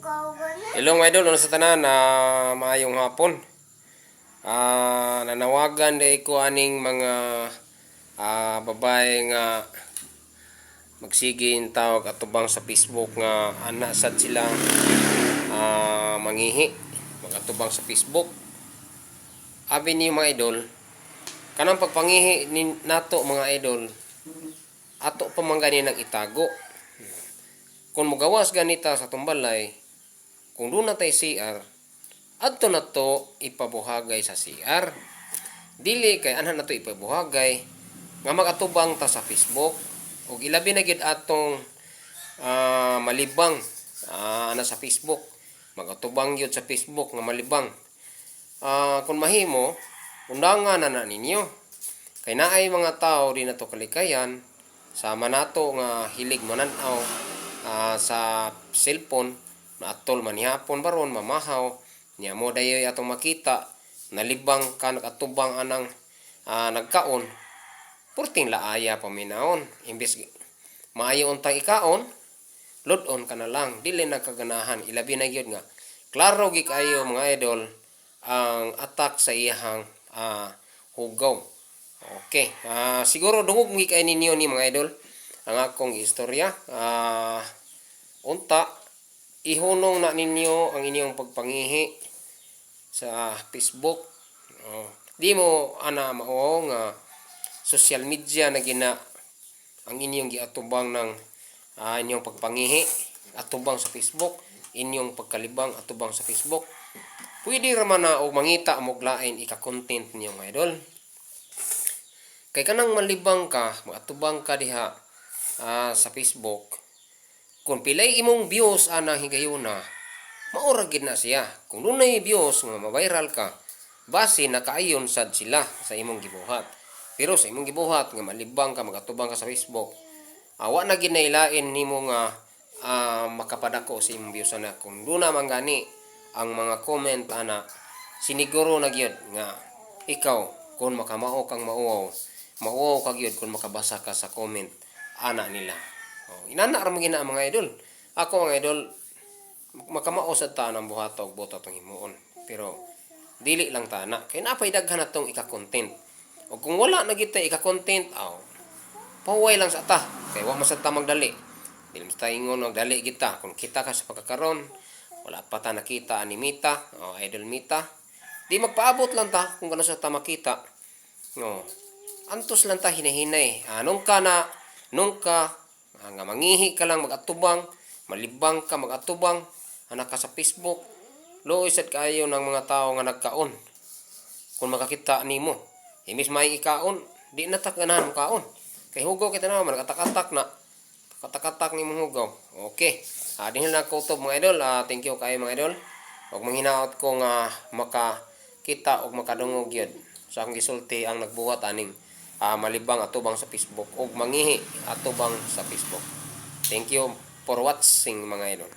Hello mga idol, ano sa tanan na maayong hapon. Nanawagan day ko aning mga babae nga magsigin tawag atubang sa Facebook nga ana sad sila mangihi magatubang sa Facebook. Abi niyo mga idol, kanang pagpangihi nato mga idol, ato pa man gani nang itago. Kung magawas ganita sa tumbalay, kung doon na tayo CR, adto na to ipabuhagay sa CR. Dili kay anhan na to ipabuhagay nga magatubang ta sa Facebook ug ilabi na gid atong malibang ana sa Facebook. Magatubang gyud sa Facebook nga malibang. Kung mahimo, undangan na ninyo. Kay naay mga tao di na to kalikayan sama nato nga hilig mananaw sa cellphone na atol manihapon baron mamahaw niya mo dayoy atong makita nalibang ka nakatubang anang nagkaon purting laaya paminaon imbes maayo untang ikaon load-on ka na lang dili nagkaganahan ilabi na gyud nga klaro gi kayo mga idol ang attack sa iyang hugaw. Okay, siguro dungog gi kay ninyo ni mga idol ang akong istorya. Unta ihunong na ninyo ang inyong pagpangihi sa Facebook. Di mo ana mao nga social media na gina ang inyong giatubang ng inyong pagpangihi atubang sa Facebook, inyong pagkalibang atubang sa Facebook. Pwede ra man na og mangita mo lain ika-content niyo mga idol. Kay kanang malibang ka, matubang ka diha sa Facebook, kung pilay imong views ana higayuna, maura gid na siya. Kung dunay views nga ma-viral ka, base nakaayon sad sila sa imong gibuhat. Pero sa imong gibuhat nga malibang ka, magatubang ka sa Facebook, wa na gid nailain nimo nga makapadako sa imong views ana. Kung duna man gani ang mga comment ana, siniguro na gyud nga ikaw kung makamao kang mauwaw ka gyud kung makabasa ka sa comment ana nila. Inana ra magina mga idol. Ako mga idol, makamao sad ta nang buhatog boto tong himuon. Pero dili lang ta na kay napay daghan natong ika-content. O kung wala na gid ta ika-content, pahuway lang sa ta. Kay wa man sad ta magdali. Dili mas ta ingon magdali gid ta kung kita ka sa pagkakaron. Wala pa ta nakita ani Mita, idol Mita. Di magpaabot lang ta kung gano sa ta makita. Antos lang ta hinahinay. Nung ka nga mangihi ka lang magatubang, malibang ka magatubang, anak ka sa Facebook, luoy sad kayo ng mga tao nga nagkaon. Kung makakita nimo, imbis may ikaon, di na ta ganahan kaon. Kay hugaw kita na nagatak-atak na. Katak-atak nimong hugaw. Okay. Dinhi na ko to mga idol. Thank you kayo mga idol. Ug manghinaot ko nga makakita og makadungog gyud sa akong gisulti ang nagbuhat aning malibang atubang sa Facebook ug mangihi atubang sa Facebook. Thank you for watching mga idol.